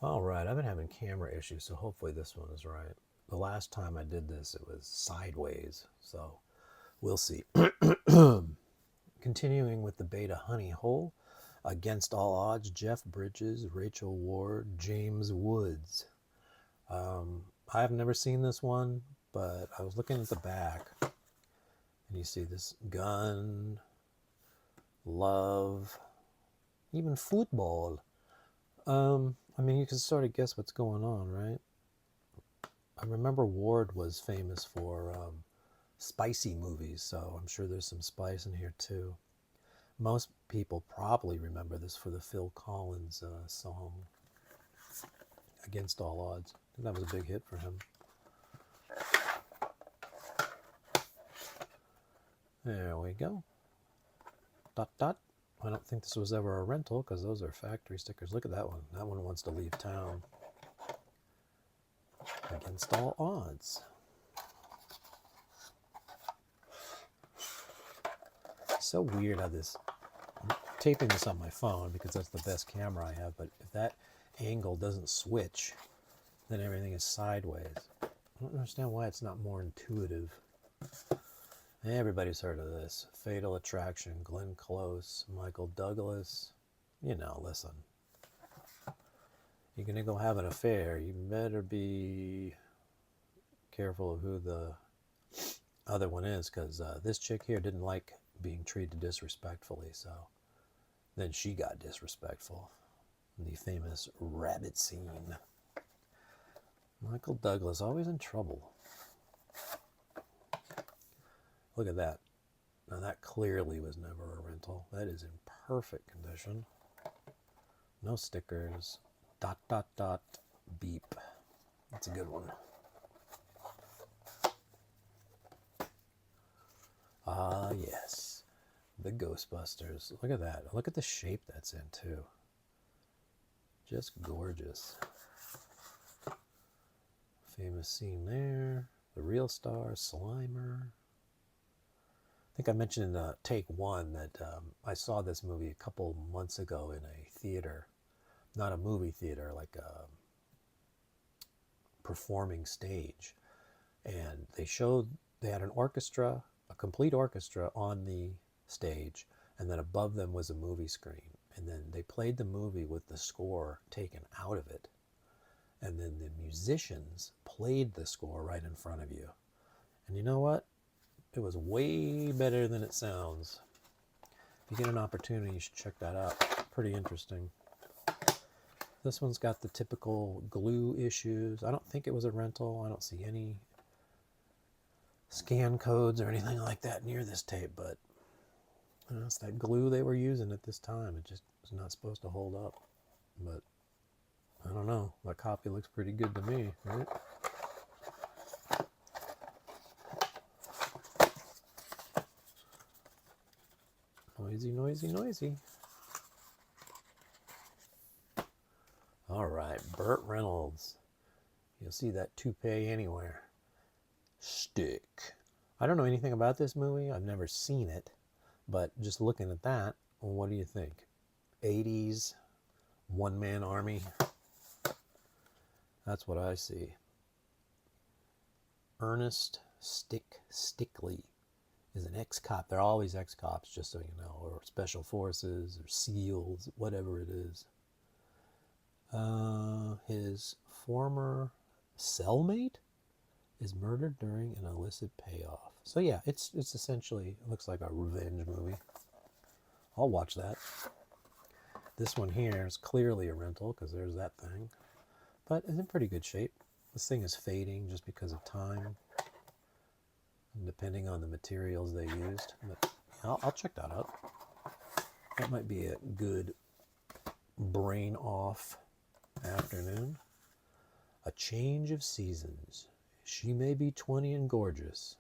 All right, I've been having camera issues, so hopefully this one is right. The last time I did this, it was sideways, so we'll see. Continuing with the Beta Honey Hole, Against All Odds, Jeff Bridges, Rachel Ward, James Woods. I've never seen this one, but I was looking at the back, and you see this gun, love, even football. I mean, you can sort of guess what's going on, right? I remember Ward was famous for spicy movies, so I'm sure there's some spice in here too. Most people probably remember this for the Phil Collins song, Against All Odds. I think that was a big hit for him. There we go. Dot, dot. I don't think this was ever a rental because those are factory stickers. Look at that one. That one wants to leave town. Against All Odds. So weird how this, I'm taping this on my phone because that's the best camera I have, but if that angle doesn't switch, then everything is sideways. I don't understand why it's not more intuitive. Everybody's heard of this. Fatal Attraction, Glenn Close, Michael Douglas. You know, listen. You're going to go have an affair. You better be careful of who the other one is, because this chick here didn't like being treated disrespectfully, so then she got disrespectful. The famous rabbit scene. Michael Douglas, always in trouble. Look at that. Now that clearly was never a rental. That is in perfect condition. No stickers. Dot, dot, dot, beep. That's a good one. Ah, yes. The Ghostbusters. Look at that. Look at the shape that's in, too. Just gorgeous. Famous scene there. The real star, Slimer. I think I mentioned in take one that I saw this movie a couple months ago in a theater. Not a movie theater, like a performing stage. And they had an orchestra, a complete orchestra on the stage, and then above them was a movie screen. And then they played the movie with the score taken out of it. And then the musicians played the score right in front of you. And you know what? It was way better than it sounds. If you get an opportunity, you should check that out. Pretty interesting. This one's got the typical glue issues. I don't think it was a rental. I don't see any scan codes or anything like that near this tape, but it's that glue they were using at this time. It just was not supposed to hold up. But I don't know. That copy looks pretty good to me, right? Noisy, noisy, noisy. All right, Burt Reynolds. You'll see that toupee anywhere. Stick. I don't know anything about this movie. I've never seen it. But just looking at that, well, what do you think? 80s, one-man army. That's what I see. Ernest Stickley is an ex-cop. They're always ex-cops, just so you know, or special forces, or SEALs, whatever it is. His former cellmate is murdered during an illicit payoff. So yeah, it's essentially, it looks like a revenge movie. I'll watch that. This one here is clearly a rental because there's that thing, but it's in pretty good shape. This thing is fading just because of time, depending on the materials they used. But I'll check that out. That might be a good brain off afternoon. A Change of Seasons. She may be 20 and gorgeous,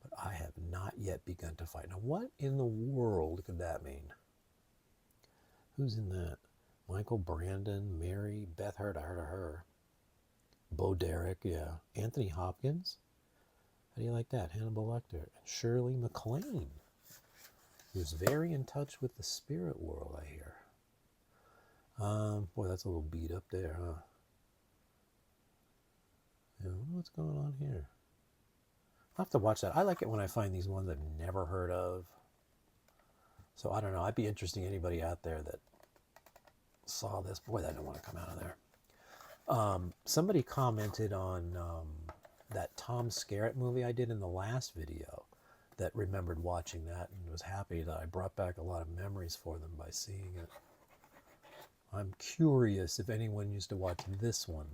but I have not yet begun to fight. Now, what in the world could that mean? Who's in that? Michael Brandon, Mary, Beth Hurt, I heard of her. Bo Derek, yeah. Anthony Hopkins. How do you like that? Hannibal Lecter. And Shirley MacLaine, who's very in touch with the spirit world, I hear. Boy, that's a little beat up there, huh? Yeah, I wonder what's going on here. I'll have to watch that. I like it when I find these ones I've never heard of. So I don't know. I'd be interesting anybody out there that saw this. Boy, that didn't want to come out of there. Somebody commented on that Tom Skerritt movie I did in the last video that remembered watching that and was happy that I brought back a lot of memories for them by seeing it. I'm curious if anyone used to watch this one.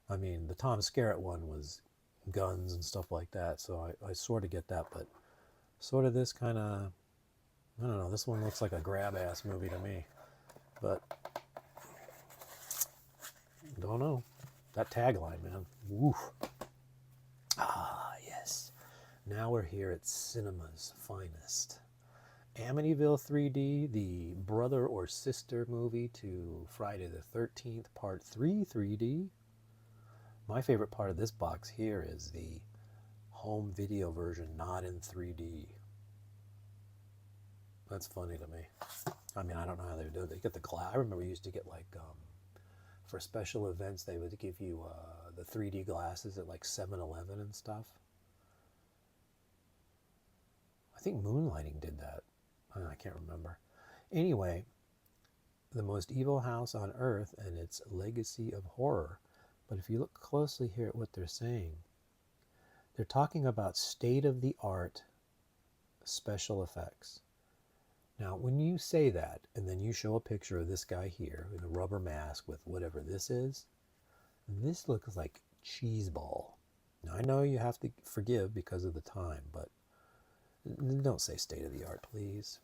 I mean, the Tom Skerritt one was guns and stuff like that, so I sort of get that, but sort of this kind of, I don't know, this one looks like a grab-ass movie to me, but don't know. That tagline, man. Woof. Ah, yes. Now we're here at cinema's finest. Amityville 3D, the brother or sister movie to Friday the 13th, Part 3 3D. My favorite part of this box here is the home video version, not in 3D. That's funny to me. I mean, I don't know how they do it. They get the glass. I remember we used to get like, for special events, they would give you the 3D glasses at like 7-Eleven and stuff. I think Moonlighting did that. I can't remember. Anyway, the most evil house on earth and its legacy of horror. But if you look closely here at what they're saying, they're talking about state-of-the-art special effects. Now, when you say that, and then you show a picture of this guy here with a rubber mask with whatever this is, this looks like cheese ball. Now, I know you have to forgive because of the time, but don't say state-of-the-art, please.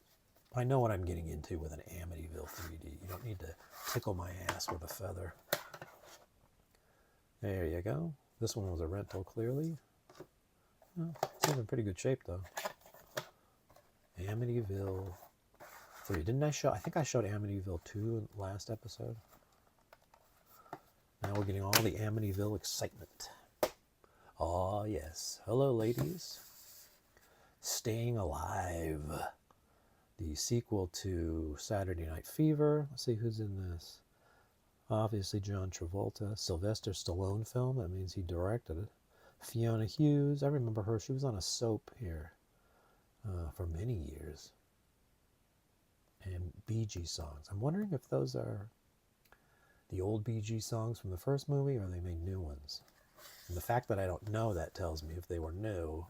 I know what I'm getting into with an Amityville 3D. You don't need to tickle my ass with a feather. There you go. This one was a rental, clearly. Well, it's in pretty good shape, though. Amityville 3. Didn't I show? I think I showed Amityville 2 in the last episode. Now we're getting all the Amityville excitement. Oh, yes. Hello, ladies. Staying Alive. The sequel to Saturday Night Fever. Let's see who's in this. Obviously John Travolta. Sylvester Stallone film. That means he directed it. Fiona Hughes. I remember her. She was on a soap here for many years. And Bee Gees songs. I'm wondering if those are the old Bee Gees songs from the first movie or they made new ones. And the fact that I don't know that tells me if they were new,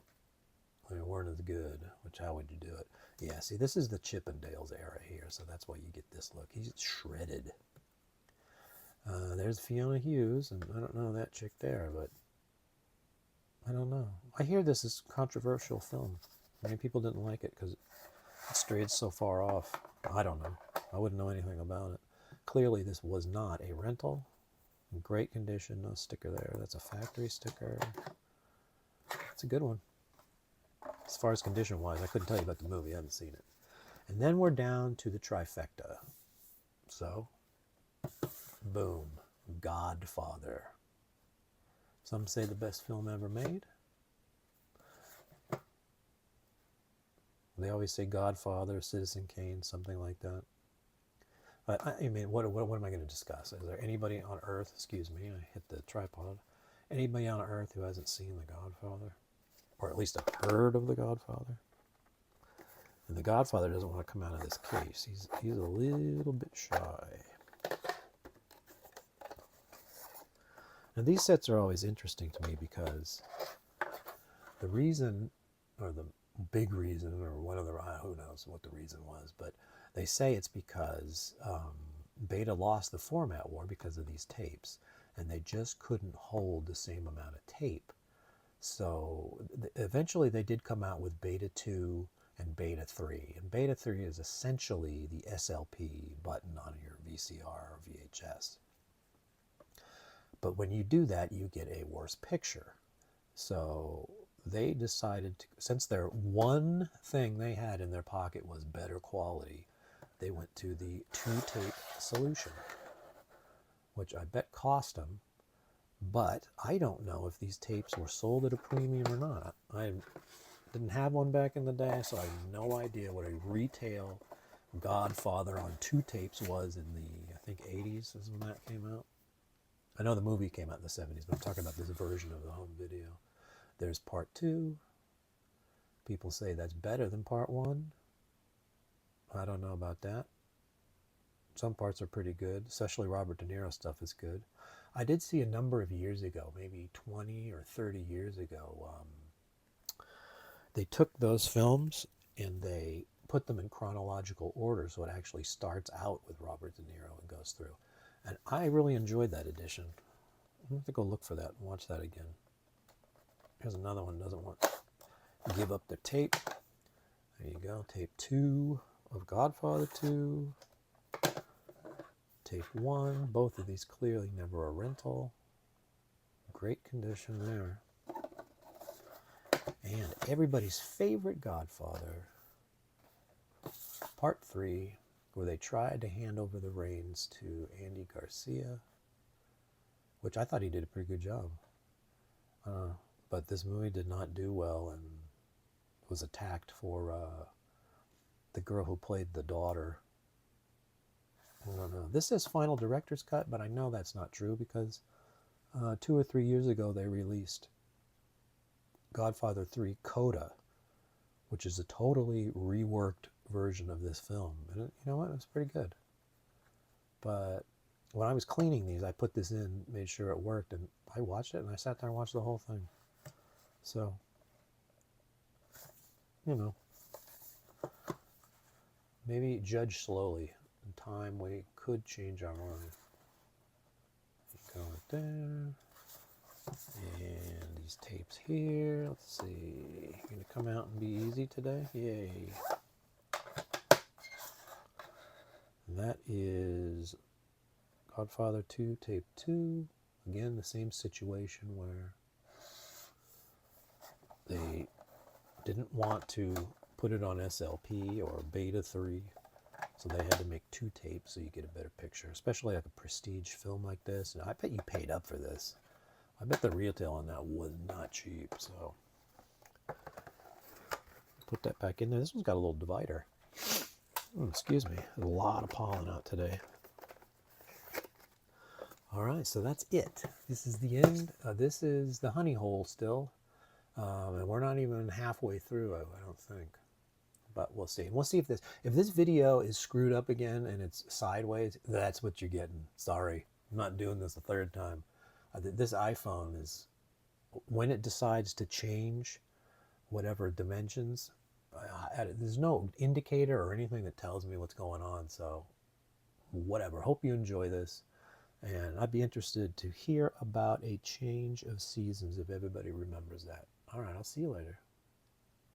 they weren't as good, which how would you do it? Yeah, see, this is the Chippendales era here, so that's why you get this look. He's shredded. There's Fiona Hughes, and I don't know that chick there, but I don't know. I hear this is a controversial film. Many people didn't like it because it strayed so far off. I don't know. I wouldn't know anything about it. Clearly, this was not a rental. In great condition, no sticker there. That's a factory sticker. It's a good one. As far as condition-wise, I couldn't tell you about the movie. I haven't seen it. And then we're down to the trifecta. So, boom. Godfather. Some say the best film ever made. They always say Godfather, Citizen Kane, something like that. But, I mean, what am I going to discuss? Is there anybody on Earth, excuse me, I hit the tripod, anybody on Earth who hasn't seen The Godfather? Or at least have heard of The Godfather? And The Godfather doesn't want to come out of this case. He's a little bit shy. Now these sets are always interesting to me because the reason, or the big reason, or one of the, who knows what the reason was, but they say it's because Beta lost the format war because of these tapes, and they just couldn't hold the same amount of tape. So eventually they did come out with Beta 2 and Beta 3. And Beta 3 is essentially the SLP button on your VCR or VHS. But when you do that, you get a worse picture. So they decided to, since their one thing they had in their pocket was better quality, they went to the 2-tape solution, which I bet cost them. But I don't know if these tapes were sold at a premium or not. I didn't have one back in the day, so I have no idea what a retail Godfather on 2 tapes was in the, I think, 80s is when that came out. I know the movie came out in the 70s, but I'm talking about this version of the home video. There's part 2. People say that's better than part 1. I don't know about that. Some parts are pretty good, especially Robert De Niro stuff is good. I did see a number of years ago, maybe 20 or 30 years ago, they took those films and they put them in chronological order, so it actually starts out with Robert De Niro and goes through. And I really enjoyed that edition. I'm have to go look for that and watch that again. Here's another one doesn't want to give up the tape. There you go, tape 2 of Godfather 2. Tape 1, both of these clearly never a rental. Great condition there. And everybody's favorite Godfather, part 3, where they tried to hand over the reins to Andy Garcia, which I thought he did a pretty good job. But this movie did not do well and was attacked for the girl who played the daughter. I don't know. This says final director's cut, but I know that's not true because 2 or 3 years ago they released Godfather 3 Coda, which is a totally reworked version of this film. And you know what? It was pretty good. But when I was cleaning these, I put this in, made sure it worked, and I watched it, and I sat there and watched the whole thing. So, you know, maybe judge slowly. In time, we could change our mind. Go right there. And these tapes here. Let's see. Gonna come out and be easy today? Yay. And that is Godfather 2, tape 2. Again, the same situation where they didn't want to put it on SLP or Beta 3. So they had to make 2 tapes so you get a better picture, especially like a prestige film like this. And I bet you paid up for this. I bet the retail on that was not cheap. So put that back in there. This one's got a little divider. Excuse me. There's a lot of pollen out today. All right, so that's it. This is the end. This is the honey hole still. And we're not even halfway through, I don't think. But we'll see. We'll see if this video is screwed up again and it's sideways. That's what you're getting. Sorry, I'm not doing this a 3rd time. This iPhone is, when it decides to change whatever dimensions, there's no indicator or anything that tells me what's going on. So whatever. Hope you enjoy this. And I'd be interested to hear about a change of seasons if everybody remembers that. All right, I'll see you later.